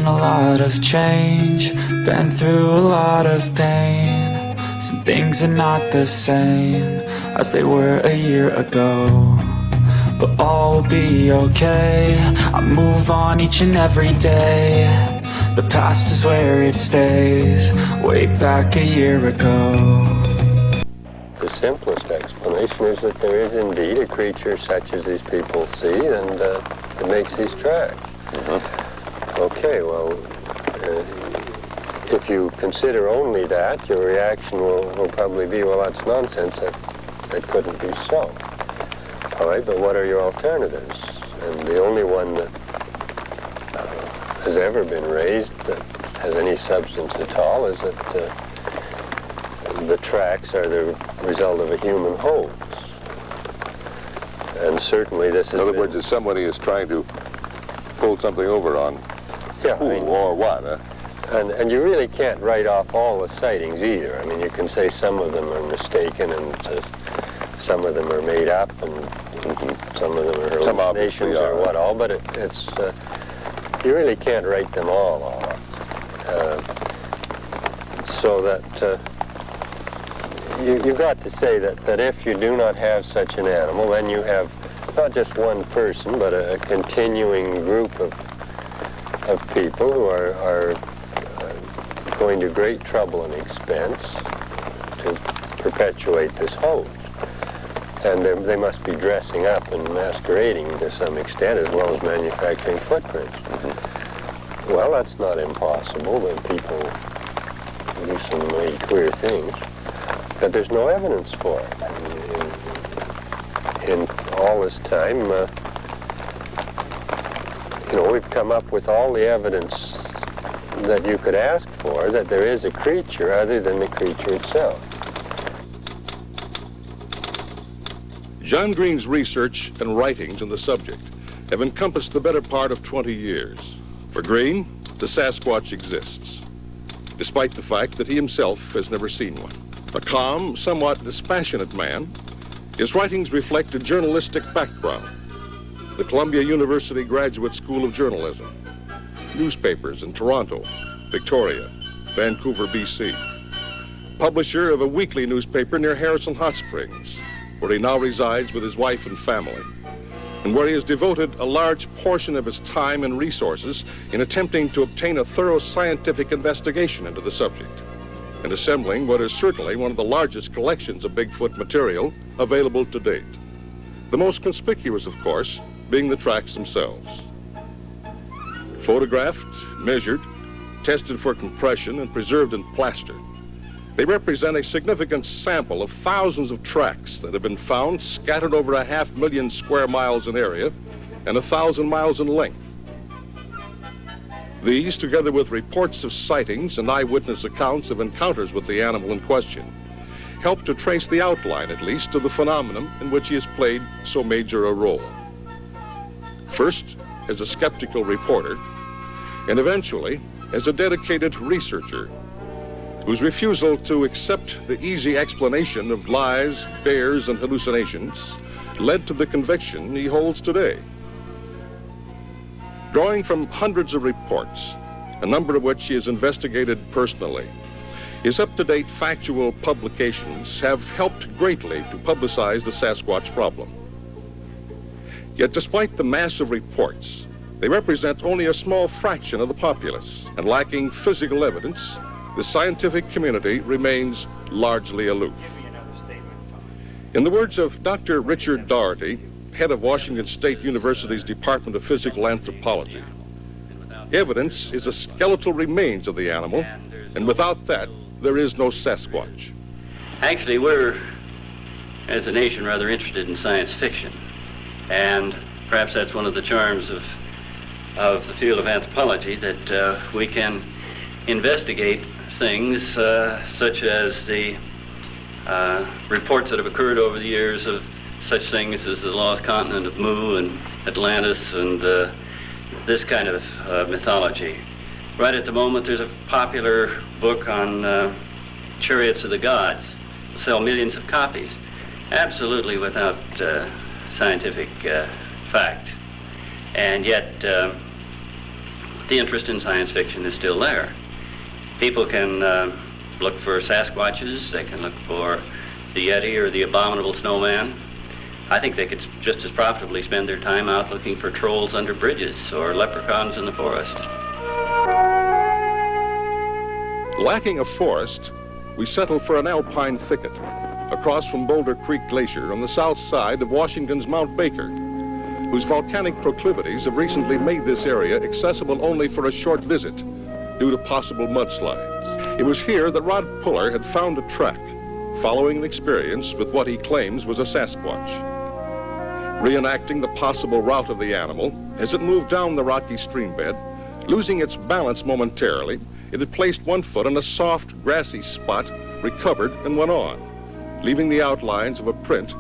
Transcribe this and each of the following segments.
seen a lot of change, been through a lot of pain. Some things are not the same as they were a year ago, but all will be okay. I move on each and every day. The past is where it stays, way back a year ago. The simplest explanation is that there is indeed a creature such as these people see, and it makes these tracks. Okay, well, if you consider only that, your reaction will probably be, well, that's nonsense, that couldn't be so. All right, but what are your alternatives? And the only one that has ever been raised that has any substance at all is that the tracks are the result of a human hoax. And certainly this is... In other words, if somebody is trying to pull something over on yeah, who or what, huh? And you really can't write off all the sightings either. I mean, you can say some of them are mistaken and some of them are made up and some of them are hallucinations or what all, but it's you really can't write them all off. So that you've got to say that if you do not have such an animal, then you have not just one person, but a continuing group of people who are going to great trouble and expense to perpetuate this hoax. And they must be dressing up and masquerading to some extent, as well as manufacturing footprints. Well, that's not impossible, but people do some really queer things. But there's no evidence for it. In all this time, we've come up with all the evidence that you could ask for that there is a creature other than the creature itself. John Green's research and writings on the subject have encompassed the better part of 20 years. For Green, the Sasquatch exists, despite the fact that he himself has never seen one. A calm, somewhat dispassionate man, his writings reflect a journalistic background. The Columbia University Graduate School of Journalism, newspapers in Toronto, Victoria, Vancouver, BC. Publisher of a weekly newspaper near Harrison Hot Springs, where he now resides with his wife and family, and where he has devoted a large portion of his time and resources in attempting to obtain a thorough scientific investigation into the subject, and assembling what is certainly one of the largest collections of Bigfoot material available to date. The most conspicuous, of course, being the tracks themselves. Photographed, measured, tested for compression, and preserved in plaster, they represent a significant sample of thousands of tracks that have been found scattered over 500,000 square miles in area and 1,000 miles in length. These, together with reports of sightings and eyewitness accounts of encounters with the animal in question, help to trace the outline, at least, of the phenomenon in which he has played so major a role. First, as a skeptical reporter, and eventually as a dedicated researcher, whose refusal to accept the easy explanation of lies, bears, and hallucinations led to the conviction he holds today. Drawing from hundreds of reports, a number of which he has investigated personally, his up-to-date factual publications have helped greatly to publicize the Sasquatch problem. Yet despite the mass of reports, they represent only a small fraction of the populace, and lacking physical evidence, the scientific community remains largely aloof. In the words of Dr. Richard Doherty, head of Washington State University's Department of Physical Anthropology, evidence is a skeletal remains of the animal, and without that, there is no Sasquatch. Actually, we're, as a nation, rather interested in science fiction, and perhaps that's one of the charms of the field of anthropology, that we can investigate things such as the reports that have occurred over the years of such things as the lost continent of Mu and Atlantis and this kind of mythology. Right at the moment, there's a popular book on chariots of the gods. It'll sell millions of copies, absolutely without scientific fact. And yet, the the interest in science fiction is still there. People can look for Sasquatches, they can look for the Yeti or the abominable snowman. I think they could just as profitably spend their time out looking for trolls under bridges or leprechauns in the forest. Lacking a forest, we settled for an alpine thicket across from Boulder Creek Glacier on the south side of Washington's Mount Baker, whose volcanic proclivities have recently made this area accessible only for a short visit due to possible mudslides. It was here that Rod Puller had found a track following an experience with what he claims was a Sasquatch. Reenacting the possible route of the animal, as it moved down the rocky streambed, losing its balance momentarily, it had placed one foot on a soft, grassy spot, recovered, and went on, leaving the outlines of a print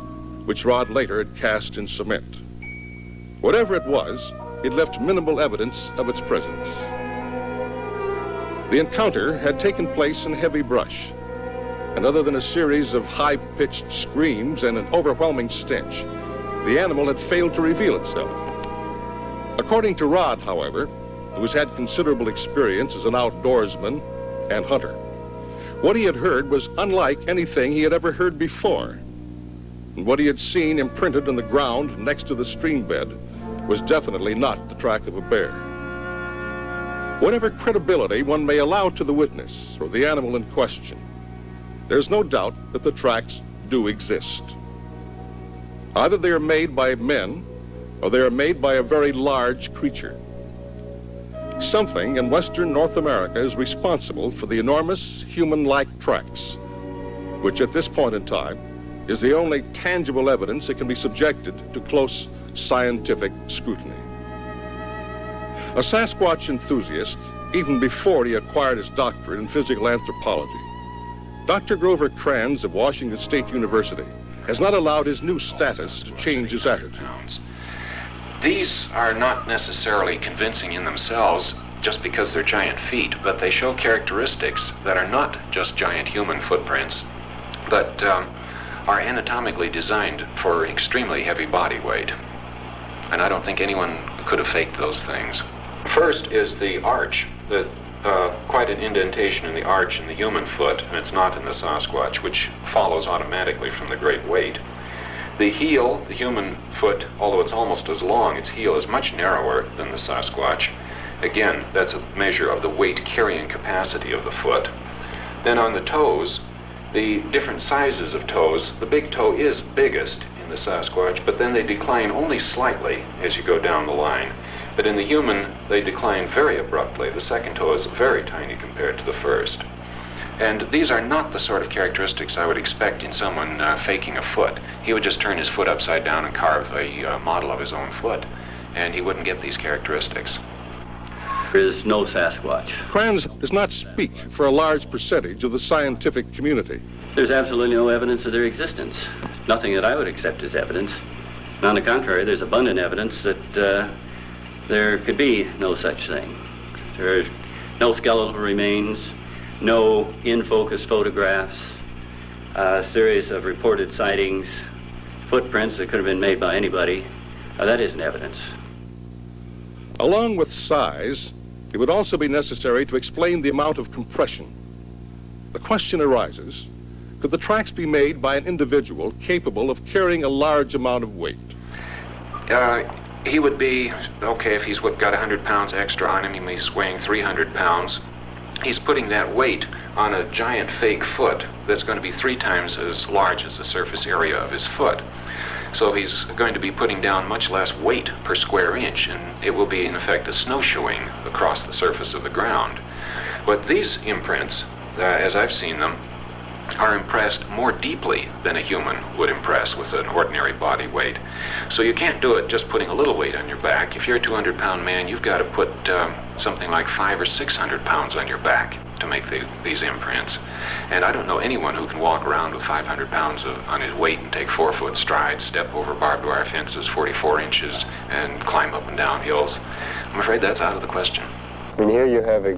which Rod later had cast in cement. Whatever it was, it left minimal evidence of its presence. The encounter had taken place in heavy brush, and other than a series of high-pitched screams and an overwhelming stench, the animal had failed to reveal itself. According to Rod, however, who has had considerable experience as an outdoorsman and hunter, what he had heard was unlike anything he had ever heard before. And what he had seen imprinted on the ground next to the streambed was definitely not the track of a bear. Whatever credibility one may allow to the witness or the animal in question, there's no doubt that the tracks do exist. Either they are made by men or they are made by a very large creature. Something in western North America is responsible for the enormous human-like tracks, which at this point in time is the only tangible evidence that can be subjected to close scientific scrutiny. A Sasquatch enthusiast, even before he acquired his doctorate in physical anthropology, Dr. Grover Kranz of Washington State University has not allowed his new status to change his attitude. These are not necessarily convincing in themselves just because they're giant feet, but they show characteristics that are not just giant human footprints, but are anatomically designed for extremely heavy body weight. And I don't think anyone could have faked those things. First is the arch. Quite an indentation in the arch in the human foot, and it's not in the Sasquatch, which follows automatically from the great weight. The heel, the human foot, although it's almost as long, its heel is much narrower than the Sasquatch. Again, that's a measure of the weight carrying capacity of the foot. Then on the toes, the different sizes of toes, the big toe is biggest in the Sasquatch, but then they decline only slightly as you go down the line. But in the human, they decline very abruptly. The second toe is very tiny compared to the first. And these are not the sort of characteristics I would expect in someone faking a foot. He would just turn his foot upside down and carve a model of his own foot, and he wouldn't get these characteristics. There is no Sasquatch. Kranz does not speak for a large percentage of the scientific community. There's absolutely no evidence of their existence. Nothing that I would accept as evidence. And on the contrary, there's abundant evidence that there could be no such thing. There are no skeletal remains, no in-focus photographs, a series of reported sightings, footprints that could have been made by anybody. That isn't evidence. Along with size, it would also be necessary to explain the amount of compression. The question arises, could the tracks be made by an individual capable of carrying a large amount of weight? He would be, okay, if he's got 100 pounds extra on him, he's weighing 300 pounds. He's putting that weight on a giant fake foot that's going to be 3 times as large as the surface area of his foot. So he's going to be putting down much less weight per square inch, and it will be, in effect, a snowshoeing across the surface of the ground. But these imprints, as I've seen them, are impressed more deeply than a human would impress with an ordinary body weight. So you can't do it just putting a little weight on your back. If you're a 200-pound man, you've got to put something like 500 or 600 pounds on your back to make these imprints. And I don't know anyone who can walk around with 500 pounds on his weight and take 4-foot strides, step over barbed wire fences 44 inches, and climb up and down hills. I'm afraid that's out of the question. I mean, here you have a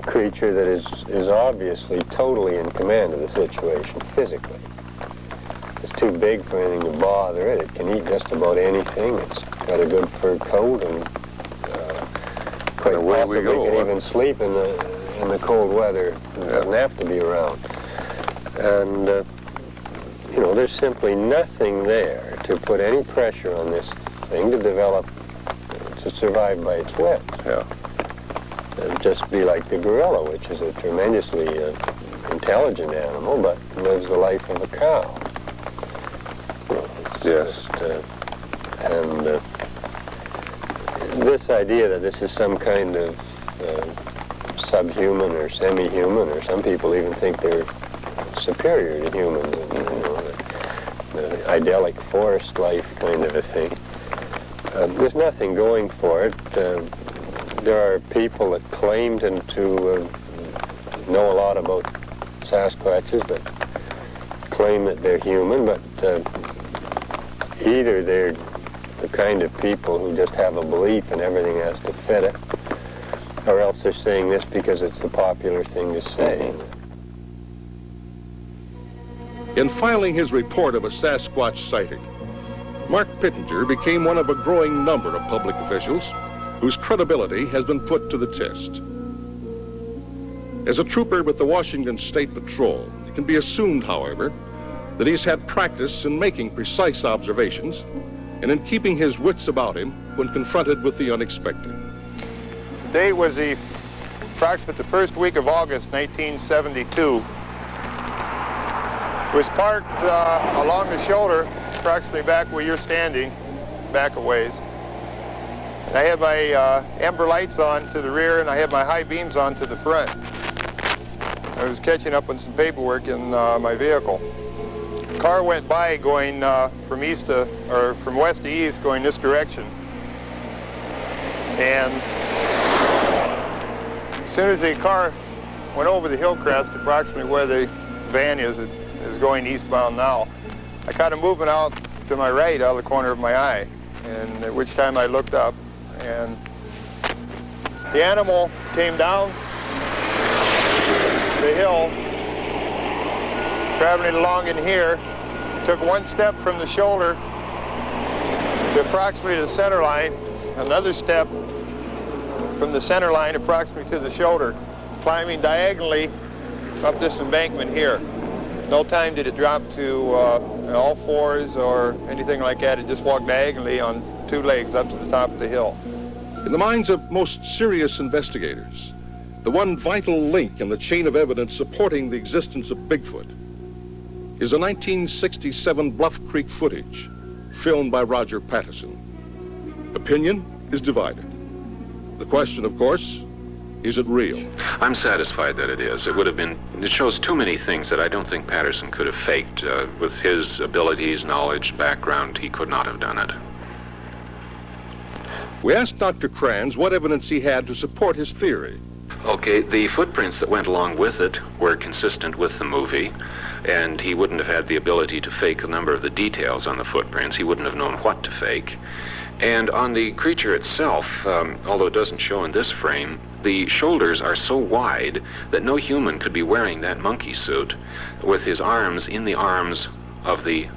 creature that is obviously totally in command of the situation physically. It's too big for anything to bother it. It can eat just about anything. It's got a good fur coat and quite away we possibly go, can huh? even sleep in the cold weather. It doesn't have to be around. And, you know, there's simply nothing there to put any pressure on this thing to develop, to survive by its wits. Yeah. It'd just be like the gorilla, which is a tremendously intelligent animal, but lives the life of a cow. You know, it's Yes. This idea that this is some kind of subhuman or semi-human, or some people even think they're superior to humans, you know, the idyllic forest life kind of a thing. There's nothing going for it. There are people that claim to know a lot about Sasquatches, that claim that they're human, but either they're the kind of people who just have a belief and everything has to fit it, or else they're saying this because it's the popular thing to say. In filing his report of a Sasquatch sighting, Mark Pittenger became one of a growing number of public officials whose credibility has been put to the test. As a trooper with the Washington State Patrol, it can be assumed, however, that he's had practice in making precise observations and in keeping his wits about him when confronted with the unexpected. Today was approximately the first week of August, 1972. It was parked along the shoulder, approximately back where you're standing, back a ways. And I had my amber lights on to the rear, and I had my high beams on to the front. I was catching up on some paperwork in my vehicle. The car went by going from west to east, going this direction. And as soon as the car went over the hill crest, approximately where the van is going eastbound now, I caught a movement out to my right out of the corner of my eye, and at which time I looked up, and the animal came down the hill, traveling along in here, took one step from the shoulder to approximately the center line, another step from the center line approximately to the shoulder, climbing diagonally up this embankment here. No time did it drop to all fours or anything like that. It just walked diagonally on two legs up to the top of the hill. In the minds of most serious investigators, the one vital link in the chain of evidence supporting the existence of Bigfoot is a 1967 Bluff Creek footage filmed by Roger Patterson. Opinion is divided. The question, of course, is it real? I'm satisfied that it is. It shows too many things that I don't think Patterson could have faked. With his abilities, knowledge, background, he could not have done it. We asked Dr. Kranz what evidence he had to support his theory. Okay, the footprints that went along with it were consistent with the movie, and he wouldn't have had the ability to fake a number of the details on the footprints. He wouldn't have known what to fake. And on the creature itself, although it doesn't show in this frame, the shoulders are so wide that no human could be wearing that monkey suit with his arms in the arms of the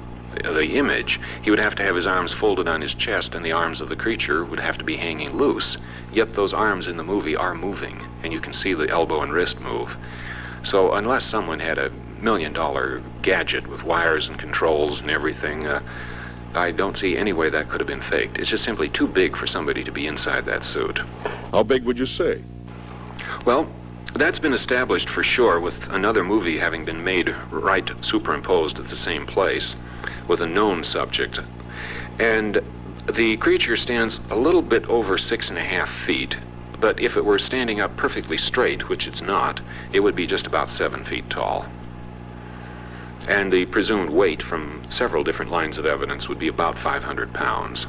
image. He would have to have his arms folded on his chest, and the arms of the creature would have to be hanging loose. Yet those arms in the movie are moving, and you can see the elbow and wrist move. So unless someone had a $1 million gadget with wires and controls and everything, I don't see any way that could have been faked. It's just simply too big for somebody to be inside that suit. How big would you say? Well, that's been established for sure, with another movie having been made right superimposed at the same place with a known subject. And the creature stands a little bit over 6.5 feet, but if it were standing up perfectly straight, which it's not, it would be just about 7 feet tall. And the presumed weight from several different lines of evidence would be about 500 pounds.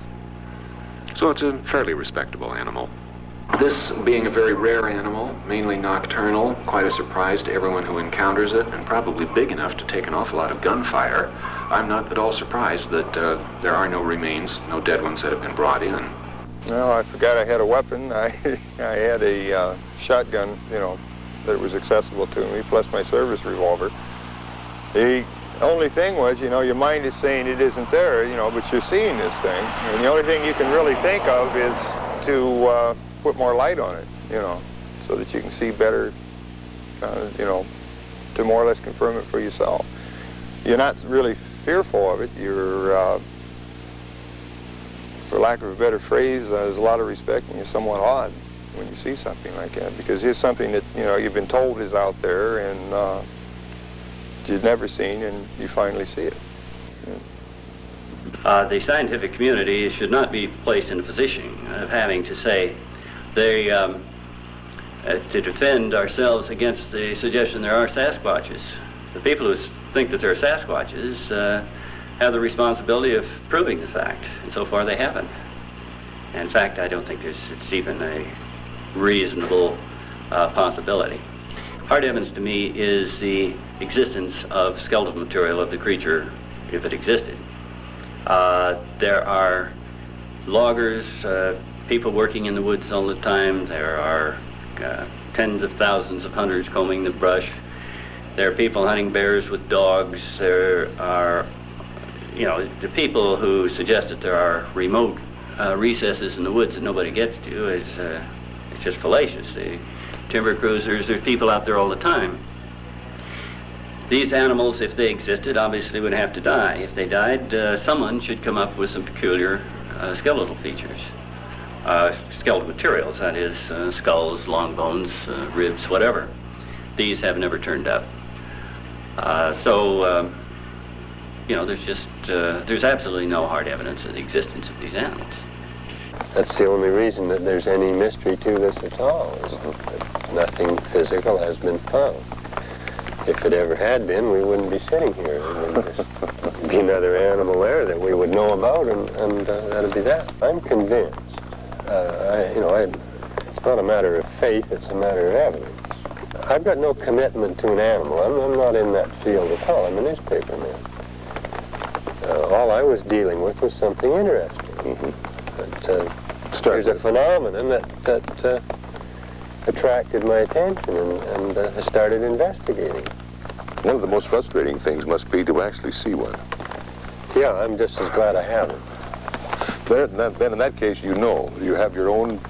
So it's a fairly respectable animal. This being a very rare animal, mainly nocturnal, quite a surprise to everyone who encounters it, and probably big enough to take an awful lot of gunfire, I'm not at all surprised that there are no remains, no dead ones that have been brought in. Well, I forgot I had a weapon. I had a shotgun, that was accessible to me, plus my service revolver. The only thing was, your mind is saying it isn't there, but you're seeing this thing. And the only thing you can really think of is to put more light on it, you know, so that you can see better, you know, to more or less confirm it for yourself. You're not really fearful of it. You're, for lack of a better phrase, there's a lot of respect, and you're somewhat awed when you see something like that, because here's something that, you know, you've been told is out there and you've never seen, and you finally see it. The scientific community should not be placed in a position of having to say they, to defend ourselves against the suggestion there are Sasquatches. The people who think that there are Sasquatches have the responsibility of proving the fact, and so far they haven't. In fact, I don't think it's even a reasonable possibility. Hard evidence to me is the existence of skeletal material of the creature, if it existed. There are loggers, people working in the woods all the time. There are tens of thousands of hunters combing the brush. There are people hunting bears with dogs. There are, you know, the people who suggest that there are remote recesses in the woods that nobody gets to is it's just fallacious. The timber cruisers, there's people out there all the time. These animals, if they existed, obviously would have to die. If they died, someone should come up with some peculiar skeletal features. Skeletal materials, that is, skulls, long bones, ribs, whatever. These have never turned up. You know, there's absolutely no hard evidence of the existence of these animals. That's the only reason that there's any mystery to this at all, is that nothing physical has been found. If it ever had been, we wouldn't be sitting here. There'd be another animal there that we would know about, and that'd be that. I'm convinced. It's not a matter of faith, it's a matter of evidence. I've got no commitment to an animal. I'm not in that field at all. I'm a newspaper man. All I was dealing with was something interesting. There's a phenomenon that attracted my attention, and I started investigating. One of the most frustrating things must be to actually see one. Yeah, I'm just as glad I haven't. Then in that case, you know, you have your own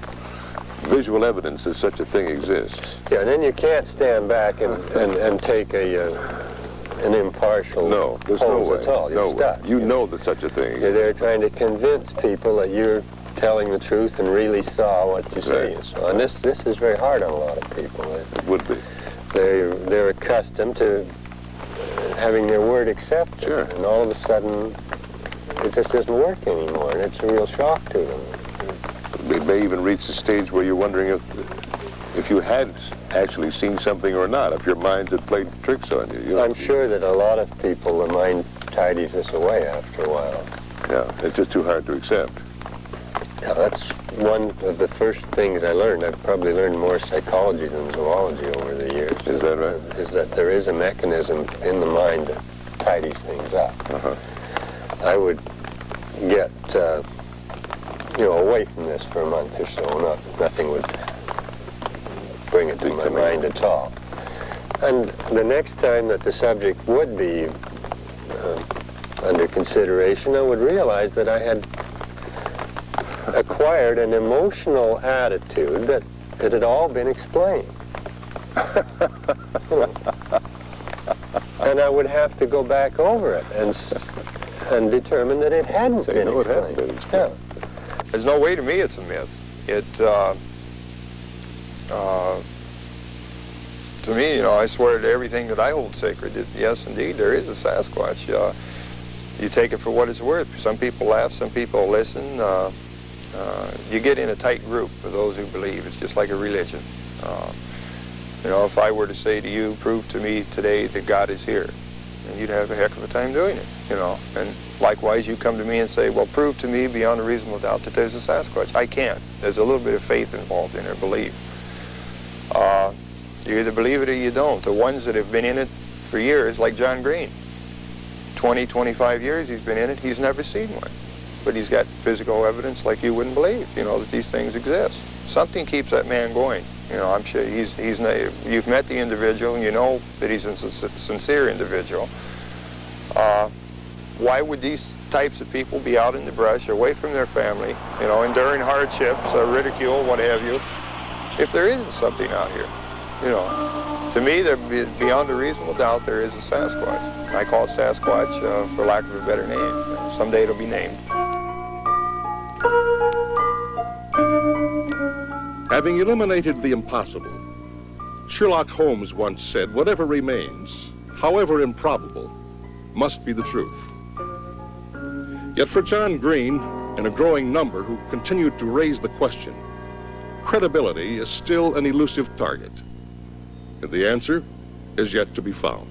visual evidence that such a thing exists. Yeah, and then you can't stand back and take an impartial there's no way. at all. You're stuck. You know that such a thing exists. You're there trying to convince people that you're telling the truth and really saw what you see. So, and this is very hard on a lot of people. It would be. They're accustomed to having their word accepted, sure. And all of a sudden it just doesn't work anymore, and it's a real shock to them. It may even reach the stage where you're wondering if you had actually seen something or not, if your mind had played tricks on you. I'm sure that a lot of people, the mind tidies this away after a while. Yeah, it's just too hard to accept. Yeah, that's one of the first things I learned. I've probably learned more psychology than zoology over the years. Is that right? Is that there is a mechanism in the mind that tidies things up. I would get, away from this for a month or so. Nothing would bring it to my mind at all. And the next time that the subject would be under consideration, I would realize that I had acquired an emotional attitude that it had all been explained. And I would have to go back over it and determine that it hadn't been explained. Yeah. There's no way to me it's a myth. To me, I swear to everything that I hold sacred that yes, indeed, there is a Sasquatch. You take it for what it's worth. Some people laugh, some people listen. You get in a tight group for those who believe. It's just like a religion. If I were to say to you, prove to me today that God is here, and you'd have a heck of a time doing it, And likewise, you come to me and say, well, prove to me beyond a reasonable doubt that there's a Sasquatch. I can't. There's a little bit of faith involved in their belief. You either believe it or you don't. The ones that have been in it for years, like John Green, 20, 25 years he's been in it, he's never seen one. But he's got physical evidence like you wouldn't believe, that these things exist. Something keeps that man going. I'm sure you've met the individual and you know that he's a sincere individual. why would these types of people be out in the brush, away from their family, you know, enduring hardships, ridicule, what have you, if there isn't something out here? You know, to me, beyond a reasonable doubt, there is a Sasquatch. I call it Sasquatch for lack of a better name. Someday it'll be named. Having eliminated the impossible, Sherlock Holmes once said, whatever remains, however improbable, must be the truth. Yet for John Green and a growing number who continued to raise the question, credibility is still an elusive target, and the answer is yet to be found.